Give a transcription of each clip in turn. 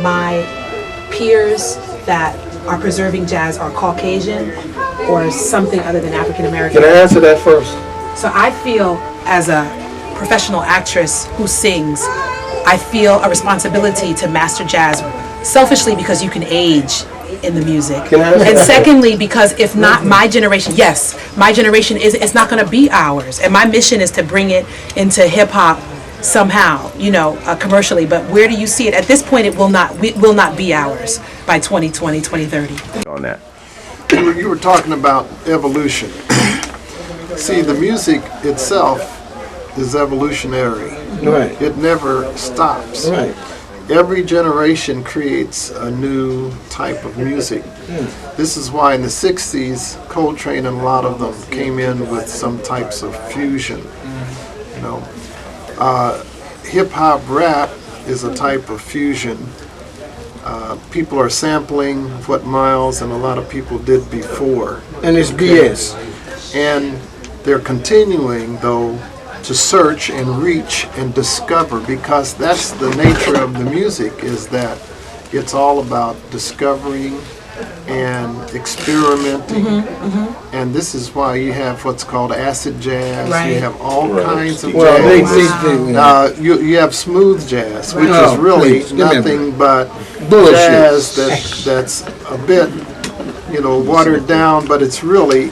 my peers that are preserving jazz are Caucasian or something other than African American. Can I answer that first? So I feel, as a professional actress who sings, I feel a responsibility to master jazz, selfishly because you can age in the music, and secondly because if not my generation, yes, my generation it's not going to be ours, and my mission is to bring it into hip hop somehow, commercially. But where do you see it at this point? It will not be ours by 2020, 2030. On that. You were talking about evolution. See, the music itself is evolutionary. Right. It never stops. Right. Every generation creates a new type of music. This is why in the 60s, Coltrane and a lot of them came in with some types of fusion. Hip-hop rap is a type of fusion. People are sampling what Miles and a lot of people did before. And it's BS. And they're continuing, though, to search and reach and discover, because that's the nature of the music, is that it's all about discovering and experimenting. And this is why you have what's called acid jazz. Right. You have all kinds of Well, jazz. You have smooth jazz, which is really nothing but jazz that's a bit, watered down, but it's really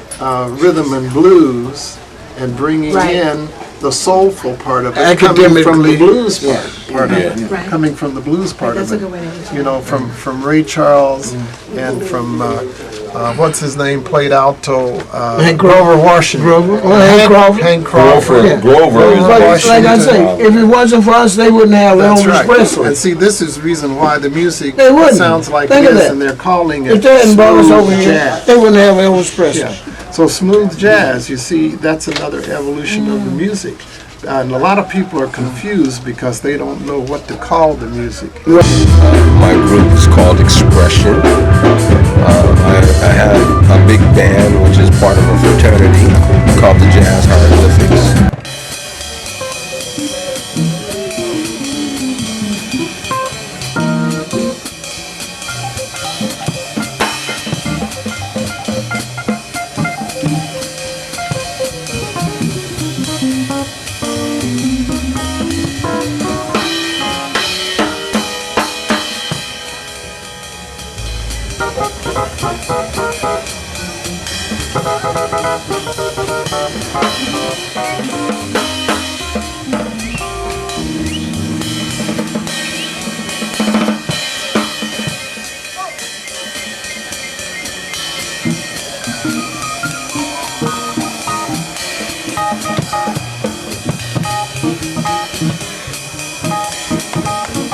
rhythm and blues, and bringing in the soulful part of it, coming from the blues part of it, coming from the blues part That's of a it. good way to From Ray Charles and from what's his name played alto. Hank Grover Washington. Hank Crawford. Grover. Like I say, if it wasn't for us, they wouldn't have Elvis Presley. And see, this is the reason why the music They wouldn't. sounds like Think of this, that. and they're calling it If they hadn't brought us over smooth here, jazz. they wouldn't have Elvis Presley. Yeah. So smooth jazz, you see, that's another evolution of the music. And a lot of people are confused because they don't know what to call the music. My group is called Expression. I have a big band which is part of a fraternity called the Jazz Hieroglyphics.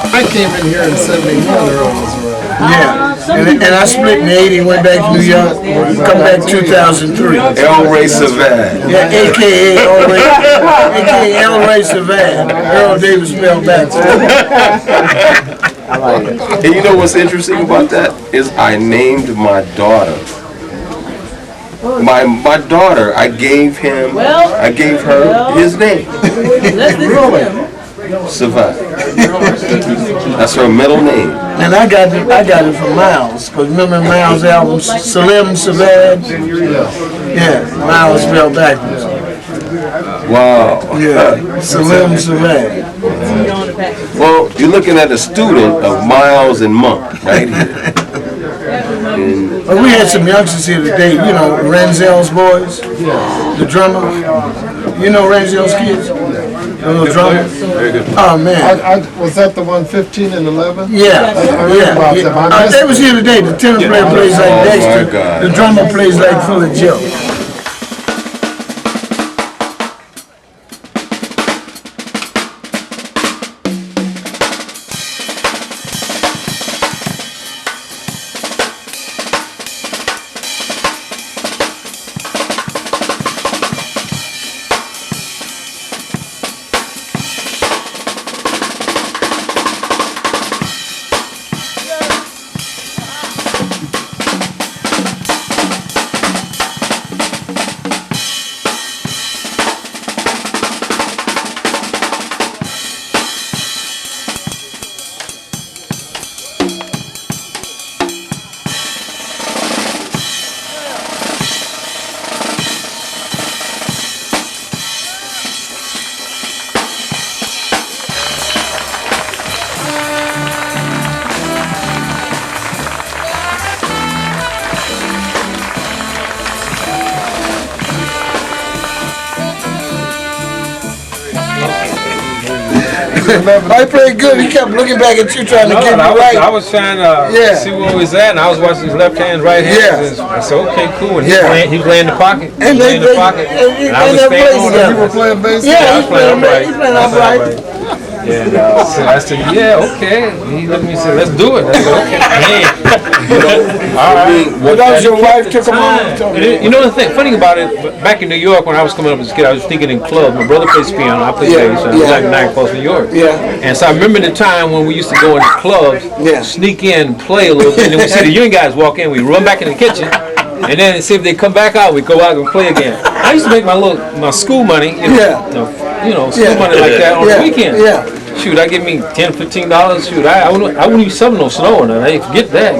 I came in here in 71, Earl was around. Yeah, and I split in 80, went back to New York, come back 2003. El Ray Savan. Yeah, AKA El Ray Savan. Earl Davis spelled back. And you know what's interesting about that is I named my daughter. My daughter, I gave her his name. Really? Savan. That's her middle name. And I got it from Miles, because remember Miles' album, Salim Savan? Yeah, Miles spelled backwards. Wow. Yeah, Salim Savan. Well, you're looking at a student of Miles and Monk right here. But we had some youngsters here today, Renzel's boys, the drummer. You know Renzel's kids? The little drummer? Very good. Oh, man. Was that the one 15 and 11? Yeah, yeah. They was here today. The tenor player plays like Dexter. God. The drummer plays like Full of Joe. I played good. He kept looking back at you trying to get me right. I was trying to see where he was at, and I was watching his left hand, right hand. Yeah. I said, okay, cool. And he was laying in the pocket. And And I was staying on together. him. You were playing bass? Yeah, I was playing upright. He's playing upright. And so I said, yeah, okay. And he looked at me and said, let's do it. I said, okay. All right. But that was your wife took him on. You know the thing, funny about it, back in New York when I was coming up as a kid, I was thinking in clubs. My brother plays piano, I play bass, and I was like Niagara Falls, New York. Yeah. And so I remember the time when we used to go into clubs, sneak in, play a little bit, and then we see the young guys walk in, we run back in the kitchen, and then see if they come back out, we go out and play again. I used to make my school money, school money like that on the weekend. Yeah. Shoot, I give me $10, $15. Shoot, I wouldn't even shovel no snow or nothing. Hey, forget that.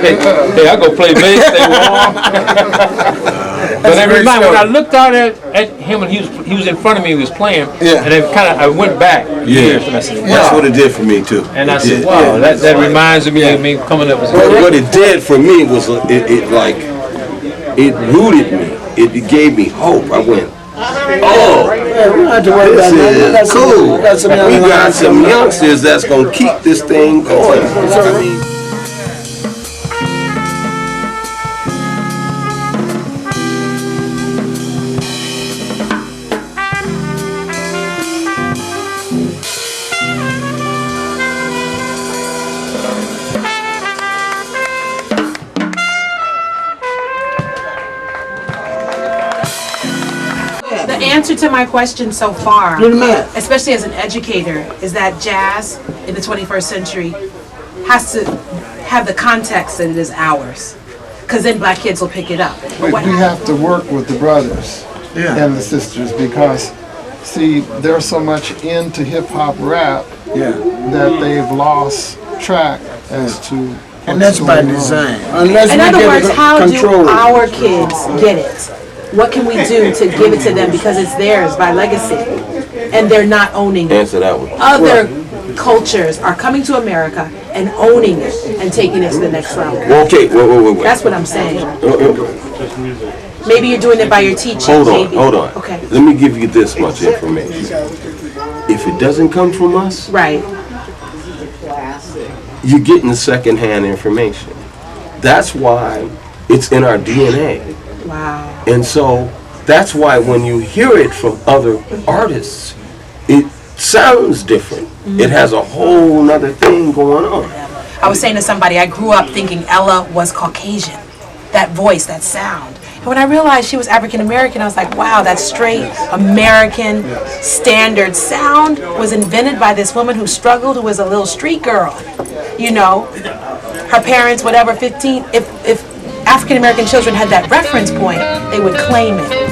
Hey, I go play bass, stay warm. But I remember when I looked out at him and he was in front of me, he was playing, and then I went back years and I said, wow. That's what it did for me too. And I said, wow, that reminds me of me coming up as a kid. What it did for me was it rooted me. It gave me hope. I went, oh, this is cool. We got some youngsters that's gonna keep this thing going. The answer to my question so far, especially as an educator, is that jazz in the 21st century has to have the context that it is ours, because then black kids will pick it up. We have to work with the brothers and the sisters because, see, they're so much into hip-hop rap that they've lost track as to And that's by design. Unless In we other get words, how do control. our kids get it? What can we do to give it to them because it's theirs by legacy, and they're not owning it? Answer that one. Other cultures are coming to America and owning it and taking it to the next level. Well, okay, wait. That's what I'm saying. Maybe you're doing it by your teaching. Hold on. Okay. Let me give you this much information. If it doesn't come from us, Right. you're getting the secondhand information. That's why it's in our DNA. Wow. And so that's why when you hear it from other artists, it sounds different. It has a whole nother thing going on. I was saying to somebody, I grew up thinking Ella was Caucasian. That voice, that sound. And when I realized she was African American, I was like, wow, that straight American standard sound was invented by this woman who struggled, who was a little street girl. You know, her parents, whatever, 15, if African American children had that reference point, they would claim it.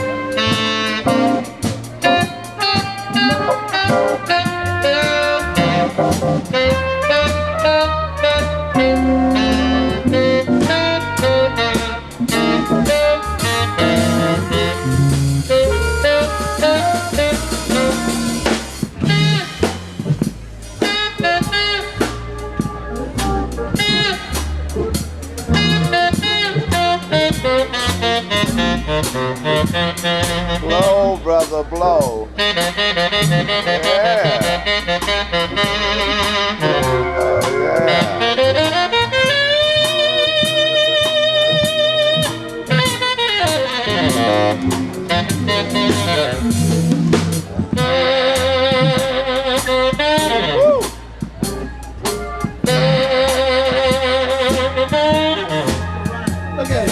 Blow, brother, blow. Yeah. Look at